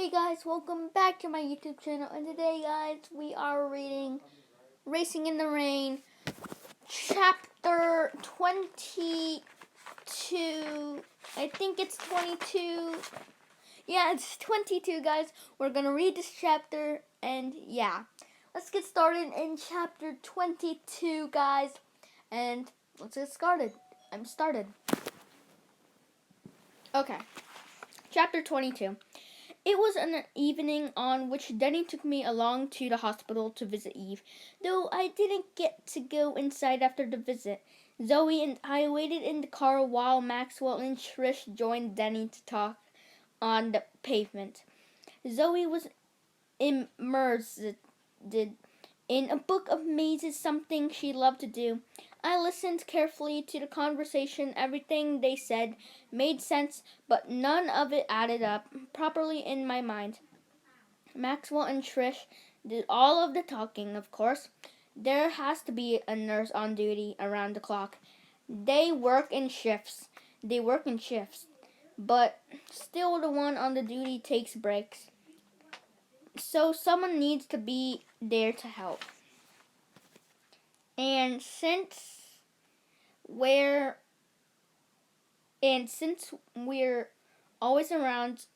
Hey guys, welcome back to my YouTube channel, and today guys, we are reading Racing in the Rain, chapter 22, I think it's 22, yeah, it's 22 guys. We're gonna read this chapter, and yeah, let's get started in chapter 22 guys, and let's get started. I'm started. Okay, chapter 22. It was an evening on which Denny took me along to the hospital to visit Eve, though I didn't get to go inside after the visit. Zoe and I waited in the car while Maxwell and Trish joined Denny to talk on the pavement. Zoe was immersed in a book of mazes, something she loved to do. I listened carefully to the conversation. Everything they said made sense, but none of it added up properly in my mind. Maxwell and Trish did all of the talking, of course. There has to be a nurse on duty around the clock. They work in shifts. But still the one on the duty takes breaks. So someone needs to be there to help. And since we're always around,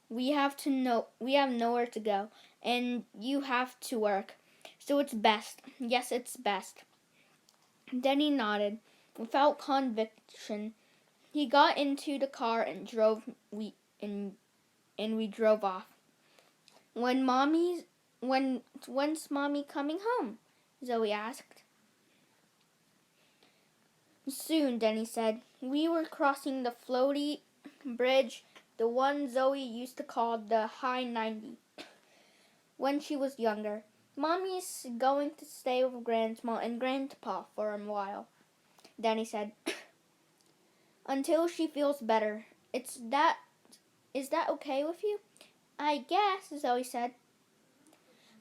we have nowhere to go, and you have to work. So it's best. Yes, it's best. Denny nodded without conviction. He got into the car and we drove off. When's Mommy coming home? Zoe asked. Soon, Denny said. We were crossing the floaty bridge, the one Zoe used to call the High 90 when she was younger. Mommy's going to stay with Grandma and Grandpa for a while, Denny said. Until she feels better. Is that okay with you? I guess, Zoe said.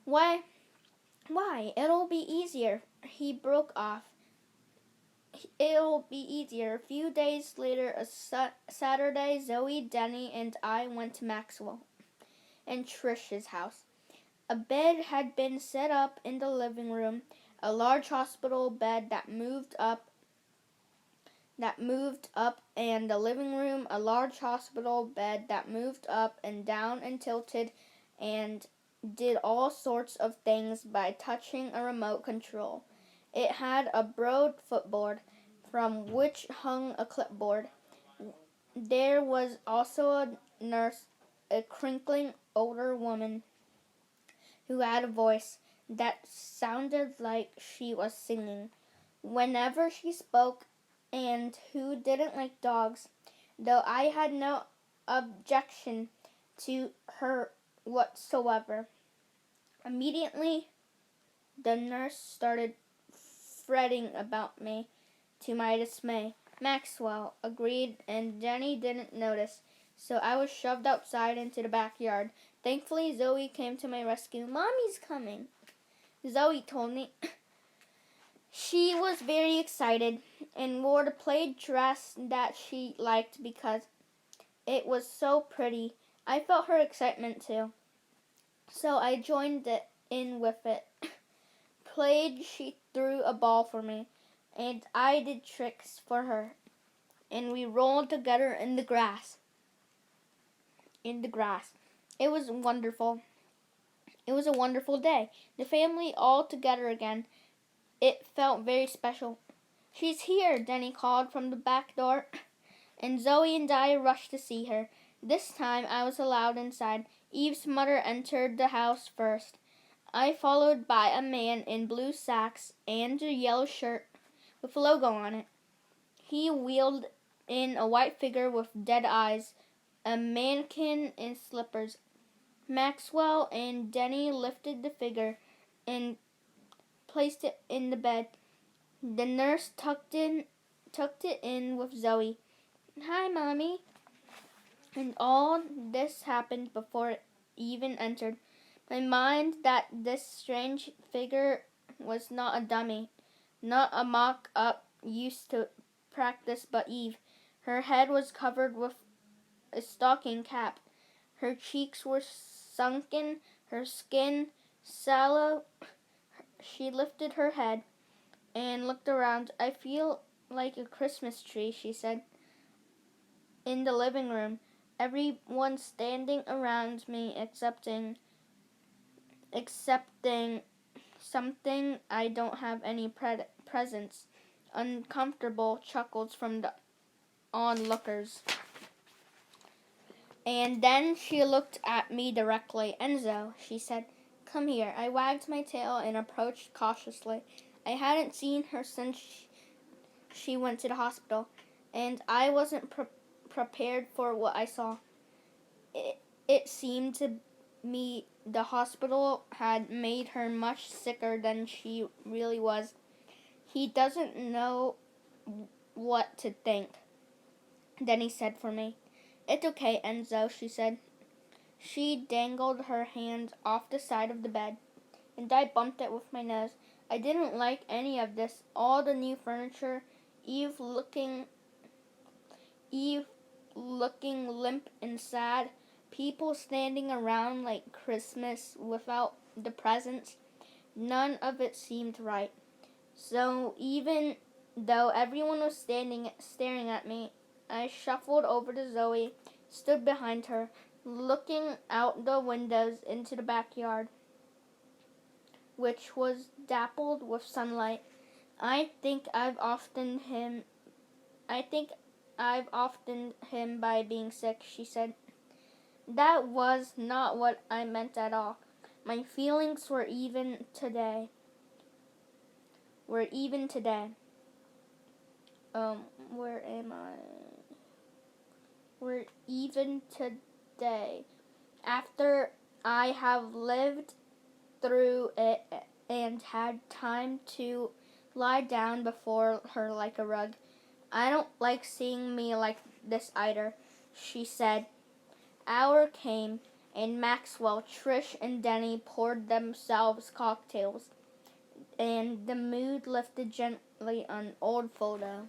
Why? It'll be easier. He broke off. It'll be easier. A few days later, a Saturday, Zoe, Denny, and I went to Maxwell and Trish's house. A bed had been set up in the living room, a large hospital bed that moved up, and the living room, a large hospital bed that moved up and down and tilted and did all sorts of things by touching a remote control. It had a broad footboard from which hung a clipboard. There was also a nurse, a crinkling older woman who had a voice that sounded like she was singing whenever she spoke, and who didn't like dogs, though I had no objection to her whatsoever. Immediately, the nurse started fretting about me, to my dismay. Maxwell agreed, and Jenny didn't notice, so I was shoved outside into the backyard. Thankfully, Zoe came to my rescue. Mommy's coming, Zoe told me. She was very excited and wore the plaid dress that she liked because it was so pretty. I felt her excitement too, so I joined in with it. Played, she threw a ball for me, and I did tricks for her, and we rolled together in the grass. It was wonderful. It was a wonderful day. The family all together again. It felt very special. She's here, Denny called from the back door, and Zoe and I rushed to see her. This time I was allowed inside. Eve's mother entered the house first. I followed by a man in blue slacks and a yellow shirt with a logo on it. He wheeled in a white figure with dead eyes, a mannequin in slippers. Maxwell and Denny lifted the figure and placed it in the bed. The nurse tucked it in with Zoe. Hi, Mommy. And all this happened before it even entered my mind that this strange figure was not a dummy, not a mock-up used to practice, but Eve. Her head was covered with a stocking cap. Her cheeks were sunken, her skin sallow. She lifted her head and looked around. I feel like a Christmas tree, she said. In the living room, everyone standing around me accepting something. I don't have any presents. Uncomfortable chuckles from the onlookers. And then she looked at me directly. Enzo, she said, come here. I wagged my tail and approached cautiously. I hadn't seen her since she went to the hospital, and I wasn't prepared for what I saw. It seemed to me the hospital had made her much sicker than she really was. He doesn't know what to think. Then he said for me. It's okay, Enzo, she said. She dangled her hand off the side of the bed, and I bumped it with my nose. I didn't like any of this. All the new furniture, Eve looking limp and sad, people standing around like Christmas without the presents. None of it seemed right. So even though everyone was staring at me, I shuffled over to Zoe, stood behind her, looking out the windows into the backyard, which was dappled with sunlight. I think I've often him by being sick, she said. That was not what I meant at all. My feelings were even today. Where am I? We're even today. After I have lived through it and had time to lie down before her like a rug. I don't like seeing me like this either, she said. Hour came, and Maxwell, Trish, and Denny poured themselves cocktails, and the mood lifted gently on old photo.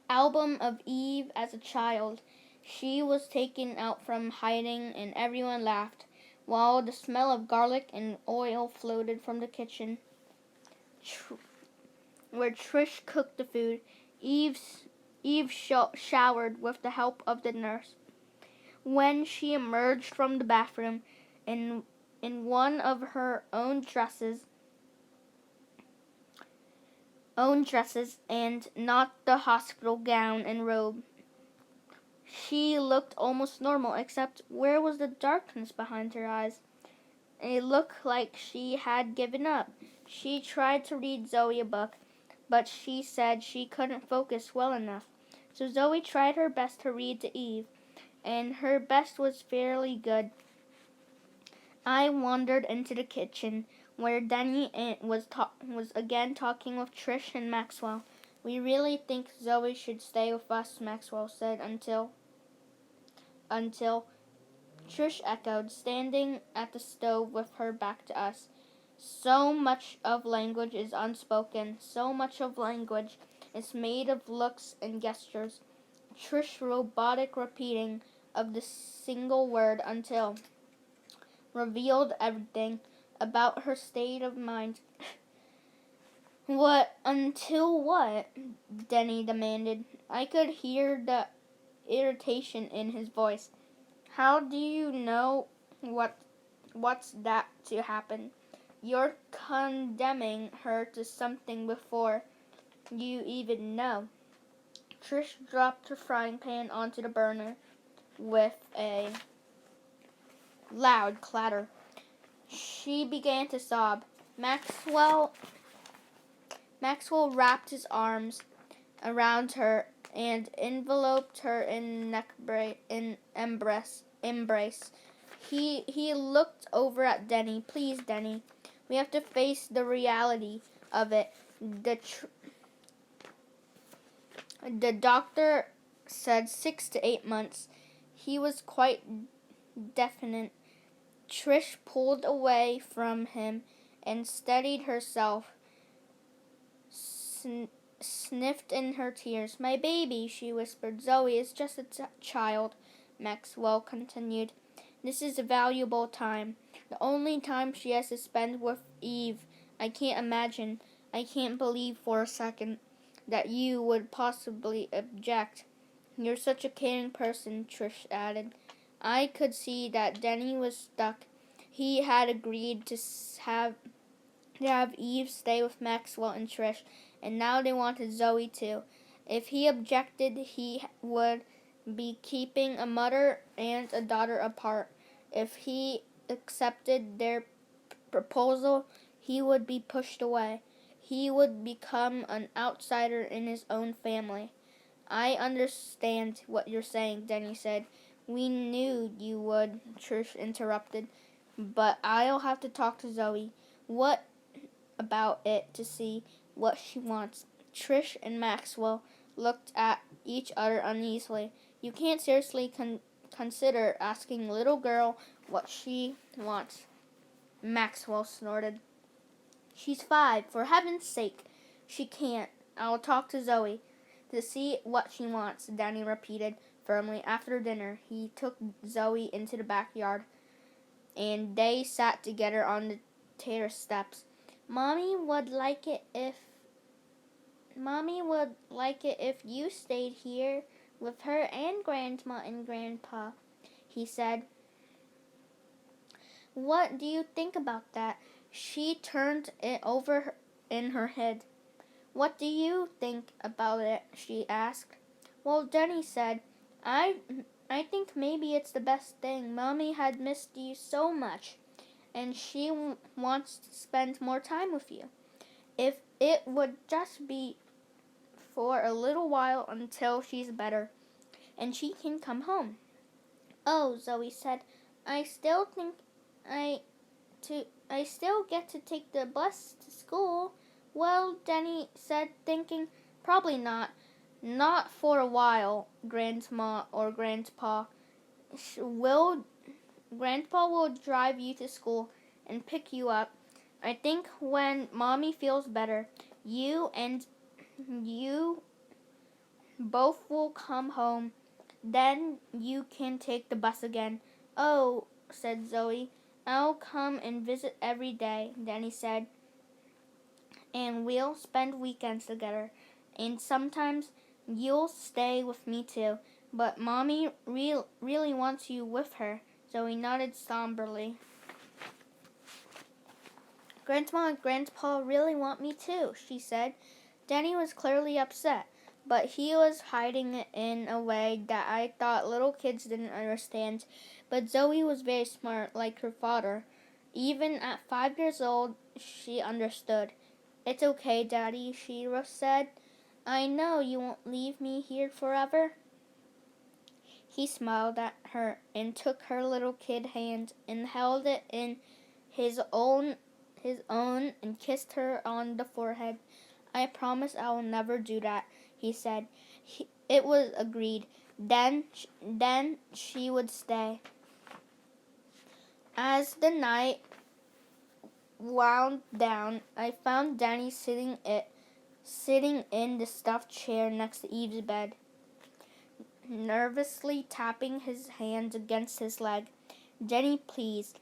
Album of Eve as a child. She was taken out from hiding, and everyone laughed, while the smell of garlic and oil floated from the kitchen, where Trish cooked the food. Eve showered with the help of the nurse. When she emerged from the bathroom in one of her own dresses and not the hospital gown and robe, she looked almost normal, except where was the darkness behind her eyes? It looked like she had given up. She tried to read Zoe a book, but she said she couldn't focus well enough. So Zoe tried her best to read to Eve, and her best was fairly good. I wandered into the kitchen, where Denny was again talking with Trish and Maxwell. We really think Zoe should stay with us, Maxwell said, until Trish echoed, standing at the stove with her back to us. So much of language is unspoken. So much of language is made of looks and gestures. Trish robotic repeating of the single word until revealed everything about her state of mind. What? Until what? Denny demanded. I could hear the irritation in his voice. How do you know what's that to happen? You're condemning her to something before you even know. Trish dropped her frying pan onto the burner with a loud clatter. She began to sob. Maxwell wrapped his arms around her and enveloped her in embrace. He looked over at Denny. Please, Denny, we have to face the reality of it. The doctor said 6 to 8 months. He was quite definite. Trish pulled away from him and steadied herself, sniffed in her tears. My baby, she whispered. Zoe is just a child. Maxwell continued. This is a valuable time. The only time she has to spend with Eve. I can't imagine. I can't believe for a second that you would possibly object. You're such a caring person, Trish added. I could see that Denny was stuck. He had agreed to have Eve stay with Maxwell and Trish, and now they wanted Zoe too. If he objected, he would be keeping a mother and a daughter apart. If he accepted their proposal, he would be pushed away. He would become an outsider in his own family. I understand what you're saying, Denny said. We knew you would, Trish interrupted. But I'll have to talk to Zoe. What about it to see what she wants? Trish and Maxwell looked at each other uneasily. You can't seriously consider asking little girl what she wants, Maxwell snorted. She's 5, for heaven's sake. She can't. I'll talk to Zoe to see what she wants, Danny repeated firmly. After dinner, he took Zoe into the backyard, and they sat together on the terrace steps. Mommy would like it if you stayed here with her and Grandma and Grandpa, he said. What do you think about that? She turned it over in her head. What do you think about it? She asked. Well, Denny said, I think maybe it's the best thing. Mommy had missed you so much, and she wants to spend more time with you. If it would just be for a little while until she's better, and she can come home. Oh, Zoe said, I still think I still get to take the bus to school. Well, Denny said, thinking, probably not. Not for a while, Grandma or Grandpa. Grandpa will drive you to school and pick you up. I think when Mommy feels better, you both will come home. Then you can take the bus again. Oh, said Zoe. I'll come and visit every day, Danny said, and we'll spend weekends together. And sometimes you'll stay with me too. But Mommy really wants you with her, Zoe nodded somberly. Grandma and Grandpa really want me too, she said. Danny was clearly upset, but he was hiding it in a way that I thought little kids didn't understand. But Zoe was very smart, like her father. Even at 5 years old, she understood. It's okay, Daddy, she said. I know you won't leave me here forever. He smiled at her and took her little kid hand and held it in his own and kissed her on the forehead. I promise I will never do that, he said. It was agreed. Then she would stay. As the night wound down, I found Danny sitting in the stuffed chair next to Eve's bed, nervously tapping his hands against his leg. Denny, please.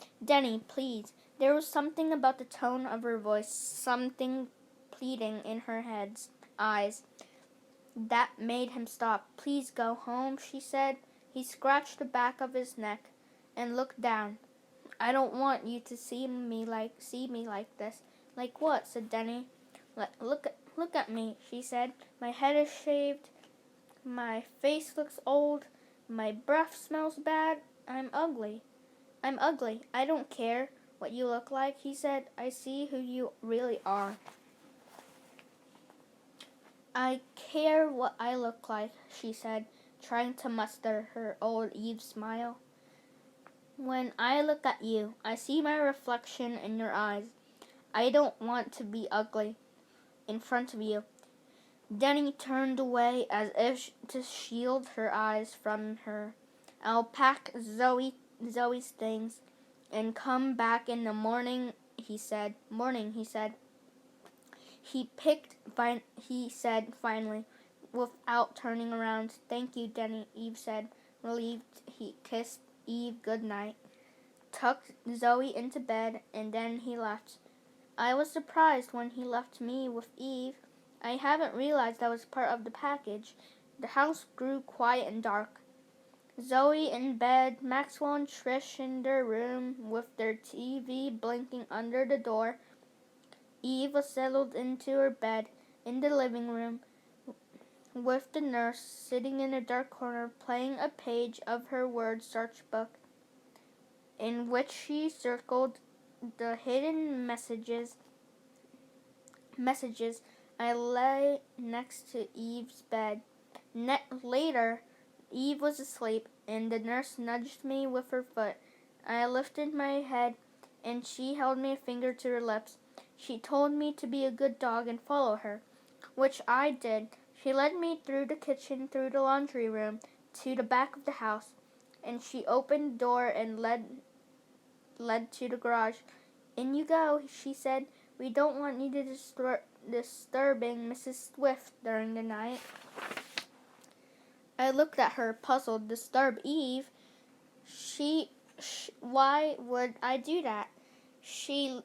There was something about the tone of her voice, something pleading in her eyes, that made him stop. Please go home, she said. He scratched the back of his neck and looked down. I don't want you to see me like this. Like what? Said Denny. Look at me, she said. My head is shaved. My face looks old. My breath smells bad. I'm ugly. I don't care what you look like, he said. I see who you really are. I care what I look like, she said, trying to muster her old Eve smile. When I look at you, I see my reflection in your eyes. I don't want to be ugly in front of you. Denny turned away as if to shield her eyes from her. I'll pack Zoe's things and come back in the morning, he said. He said finally, without turning around. Thank you, Denny, Eve said, relieved he kissed Eve goodnight, tucked Zoe into bed, and then he left. I was surprised when he left me with Eve. I hadn't realized that was part of the package. The house grew quiet and dark. Zoe in bed, Maxwell and Trish in their room with their TV blinking under the door. Eve was settled into her bed in the living room, with the nurse sitting in a dark corner playing a page of her word search book, in which she circled the hidden messages. I lay next to Eve's bed. Later, Eve was asleep, and the nurse nudged me with her foot. I lifted my head, and she held me a finger to her lips. She told me to be a good dog and follow her, which I did. She led me through the kitchen, through the laundry room, to the back of the house, and she opened the door and led to the garage. In you go, she said. We don't want you to disturbing Mrs. Swift during the night. I looked at her, puzzled. Disturb Eve? Why would I do that? She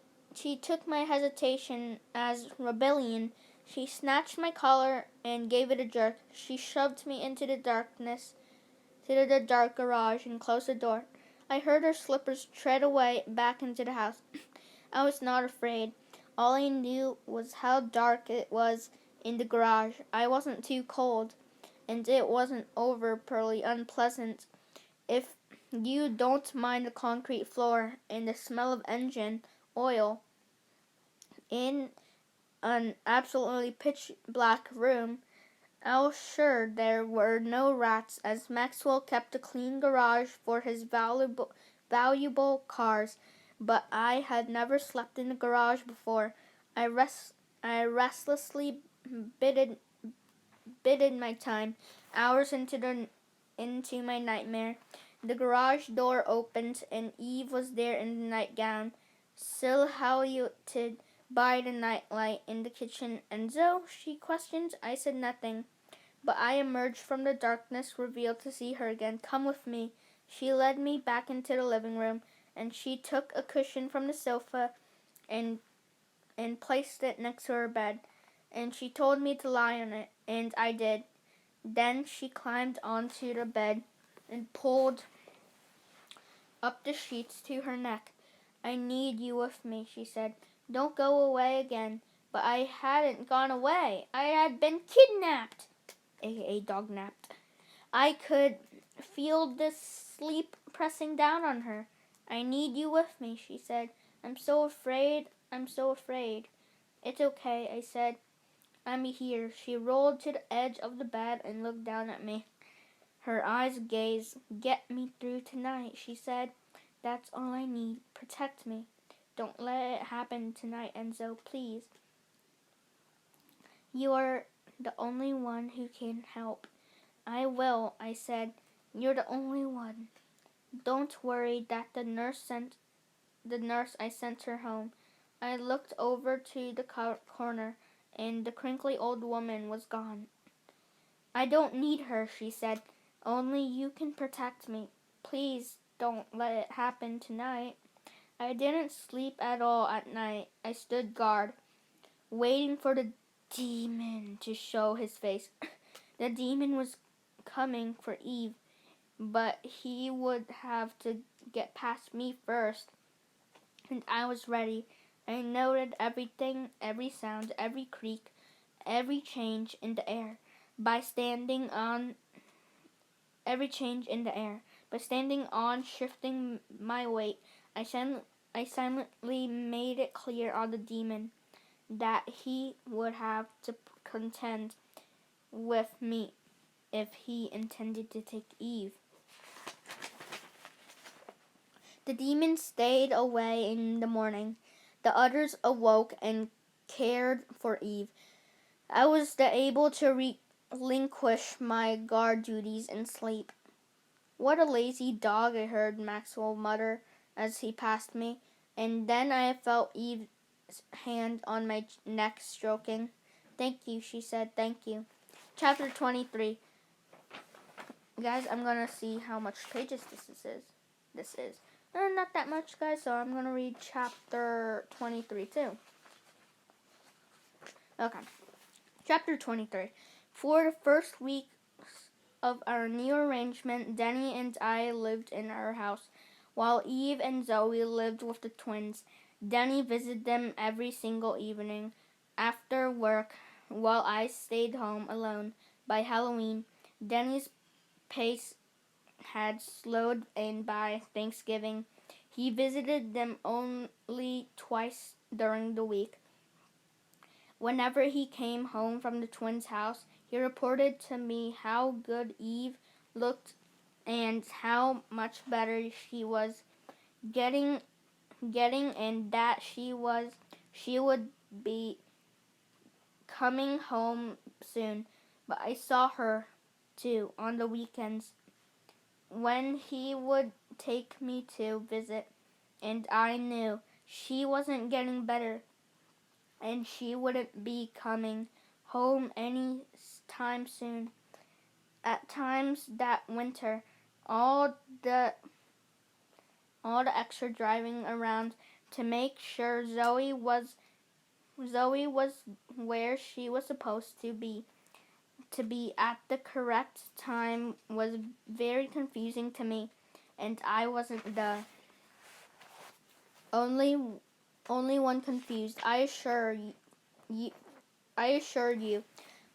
took my hesitation as rebellion. She snatched my collar and gave it a jerk. She shoved me into the darkness, to the dark garage, and closed the door. I heard her slippers tread away back into the house. I was not afraid. All I knew was how dark it was in the garage. I wasn't too cold, and it wasn't overly unpleasant. If you don't mind the concrete floor and the smell of engine oil in an absolutely pitch black room, I was sure there were no rats, as Maxwell kept a clean garage for his valuable cars. But I had never slept in a garage before. I restlessly bided my time, hours into my nightmare. The garage door opened, and Eve was there in the nightgown, silhouetted by the nightlight in the kitchen. Enzo? She questioned. I said nothing, but I emerged from the darkness, revealed to see her again. Come with me. She led me back into the living room, and she took a cushion from the sofa and placed it next to her bed, and she told me to lie on it, and I did. Then she climbed onto the bed and pulled up the sheets to her neck. I need you with me, she said. Don't go away again. But I hadn't gone away. I had been kidnapped, aka dog-napped. I could feel the sleep pressing down on her. I need you with me, she said. I'm so afraid. It's okay, I said. I'm here. She rolled to the edge of the bed and looked down at me. Her eyes gazed. Get me through tonight, she said. That's all I need. Protect me. Don't let it happen tonight, Enzo, please. You are the only one who can help. I will, I said. You're the only one. Don't worry that the nurse I sent her home. I looked over to the corner, and the crinkly old woman was gone. I don't need her, she said. Only you can protect me. Please don't let it happen tonight. I didn't sleep at all at night. I stood guard, waiting for the demon to show his face. The demon was coming for Eve, but he would have to get past me first. And I was ready. I noted everything, every sound, every creak, every change in the air. By standing on shifting my weight, I silently made it clear on the demon that he would have to contend with me if he intended to take Eve. The demon stayed away in the morning. The others awoke and cared for Eve. I was able to relinquish my guard duties and sleep. What a lazy dog, I heard Maxwell mutter as he passed me, and then I felt Eve's hand on my neck stroking. Thank you, she said, thank you. Chapter 23. guys, I'm gonna see how much pages this is. Not that much, guys, so I'm gonna read chapter 23 too. Okay. Chapter 23. For the first week of our new arrangement, Denny and I lived in our house, while Eve and Zoe lived with the twins. Denny visited them every single evening after work, while I stayed home alone. By Halloween, Denny's pace had slowed, and by Thanksgiving, he visited them only twice during the week. Whenever he came home from the twins' house, he reported to me how good Eve looked and how much better she was getting and that she would be coming home soon. But I saw her too on the weekends when he would take me to visit, and I knew she wasn't getting better and she wouldn't be coming home any time soon. At times that winter, all the extra driving around to make sure Zoe was where she was supposed to be at the correct time was very confusing to me, and I wasn't the only one confused. I assure you.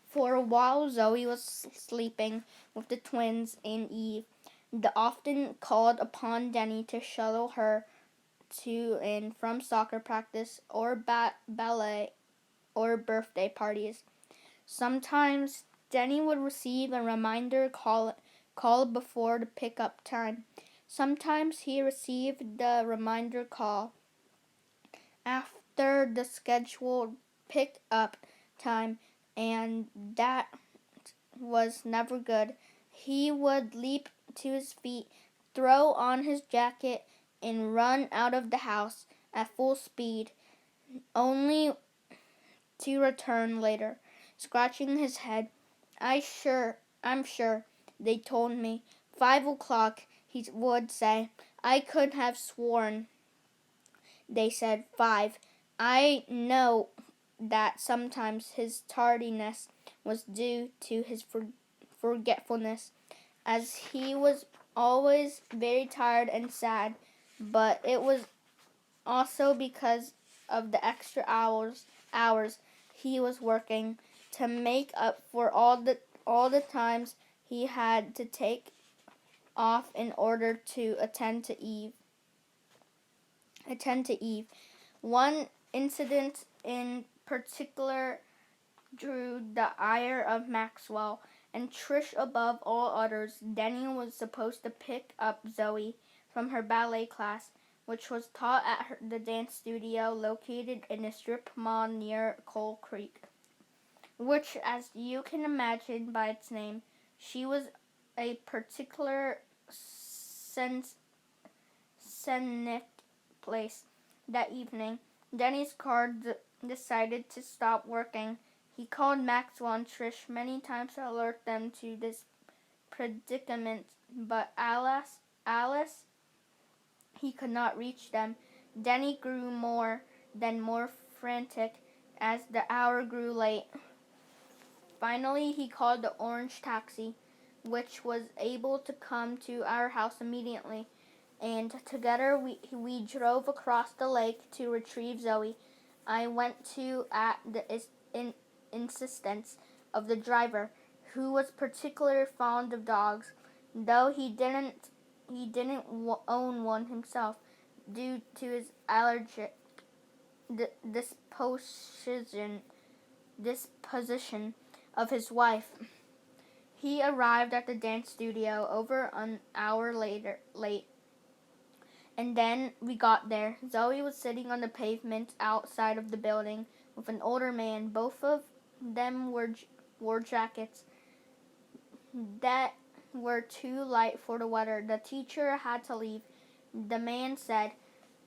For a while, Zoe was sleeping with the twins and Eve. They often called upon Denny to shuttle her to and from soccer practice or ballet or birthday parties. Sometimes Denny would receive a reminder call before the pickup time. Sometimes he received the reminder call after the scheduled pick-up time, and that was never good. He would leap to his feet, throw on his jacket, and run out of the house at full speed, only to return later, scratching his head. I'm sure, they told me. 5 o'clock, he would say. I could have sworn they said 5. I know that sometimes his tardiness was due to his forgetfulness, as he was always very tired and sad, but it was also because of the extra hours he was working to make up for all the times he had to take off in order to attend to Eve. One incident in particular drew the ire of Maxwell and Trish above all others. Denny was supposed to pick up Zoe from her ballet class, which was taught at the dance studio located in a strip mall near Coal Creek, which, as you can imagine by its name, she was a particular scenic place. That evening, Denny's car decided to stop working. He called Maxwell and Trish many times to alert them to this predicament, but Alice, he could not reach them. Denny grew more frantic as the hour grew late. Finally, he called the orange taxi, which was able to come to our house immediately, and together we drove across the lake to retrieve Zoe. I went to at the insistence of the driver, who was particularly fond of dogs, though he didn't own one himself due to his allergic disposition of his wife. He arrived at the dance studio over an hour late, and then we got there. Zoe was sitting on the pavement outside of the building with an older man. Both of them wore jackets that were too light for the weather. The teacher had to leave. The man said,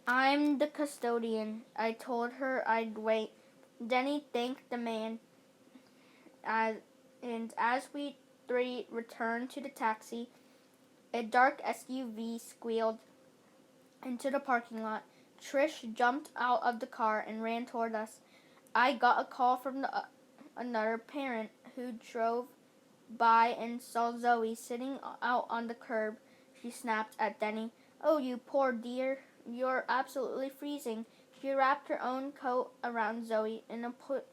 "I'm the custodian." I told her I'd wait. Denny thanked the man, and as we three returned to the taxi. A dark SUV squealed into the parking lot. Trish jumped out of the car and ran toward us. I got a call from another parent who drove by and saw Zoe sitting out on the curb. She snapped at Denny. "Oh, you poor dear. You're absolutely freezing." She wrapped her own coat around Zoe and put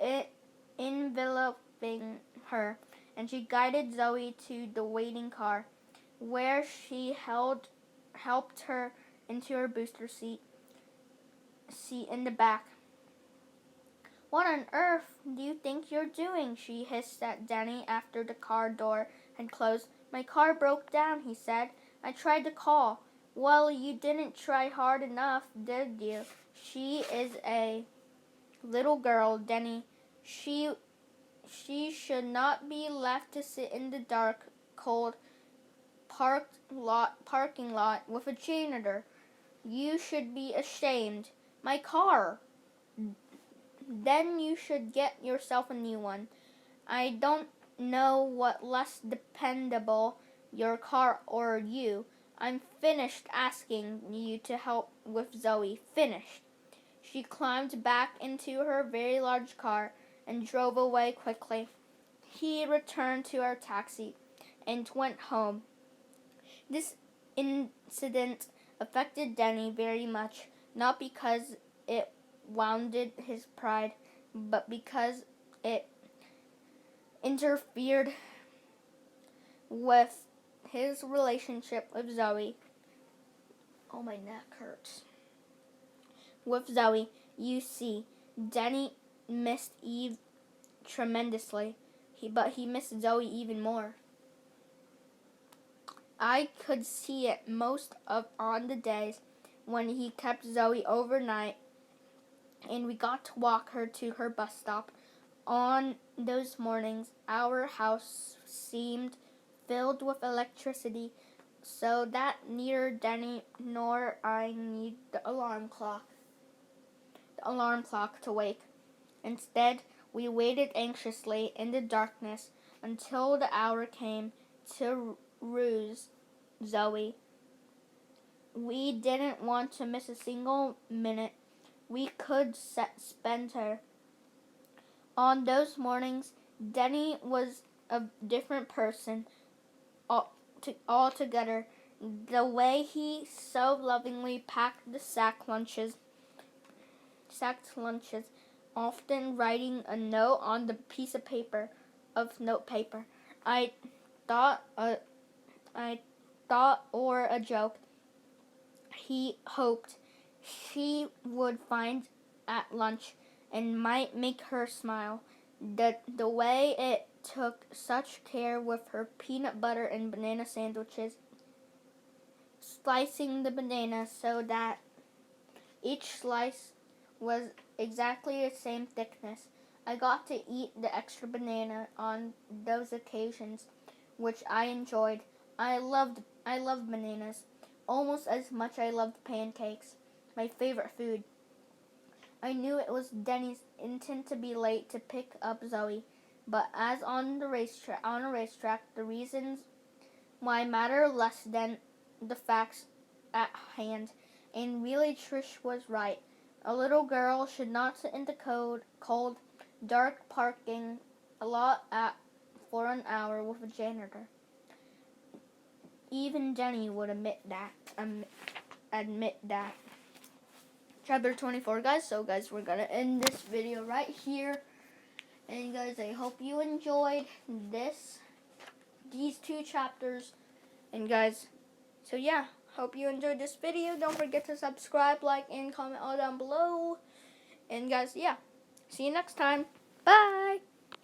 it enveloping her, and she guided Zoe to the waiting car, where she helped her into her booster seat in the back. "What on earth do you think you're doing?" she hissed at Denny after the car door had closed. "My car broke down," he said. "I tried to call." "Well, you didn't try hard enough, did you?" "She is a little girl, Denny. She should not be left to sit in the dark, cold parking lot with a janitor. You should be ashamed." "My car." "Then you should get yourself a new one. I don't know what less dependable, your car or you. I'm finished asking you to help with Zoe. Finished." She climbed back into her very large car and drove away quickly. He returned to our taxi and went home. This incident affected Denny very much, not because it wounded his pride, but because it interfered with his relationship with Zoe. Oh, my neck hurts. With Zoe, you see, Denny missed Eve tremendously, but he missed Zoe even more. I could see it most of on the days when he kept Zoe overnight and we got to walk her to her bus stop. On those mornings, our house seemed filled with electricity, so that neither Denny nor I need the alarm clock to wake. Instead, we waited anxiously in the darkness until the hour came to rouse Zoe. We didn't want to miss a single minute we could spend her. On those mornings, Denny was a different person altogether. The way he so lovingly packed the sacked lunches, often writing a note on the piece of paper, I thought, or a joke he hoped she would find at lunch and might make her smile. The way it took such care with her peanut butter and banana sandwiches, slicing the banana so that each slice was exactly the same thickness. I got to eat the extra banana on those occasions, which I enjoyed. I loved bananas almost as much I loved pancakes, my favorite food. I knew it was Denny's intent to be late to pick up Zoe, but as on a racetrack, the reasons why matter less than the facts at hand. And really, Trish was right. A little girl should not sit in the cold, dark parking lot for an hour with a janitor. Even Denny would admit that. Chapter 24, guys. So, guys, we're gonna end this video right here. And, guys, I hope you enjoyed these two chapters. And, guys, so yeah, hope you enjoyed this video. Don't forget to subscribe, like, and comment all down below. And, guys, yeah, see you next time. Bye.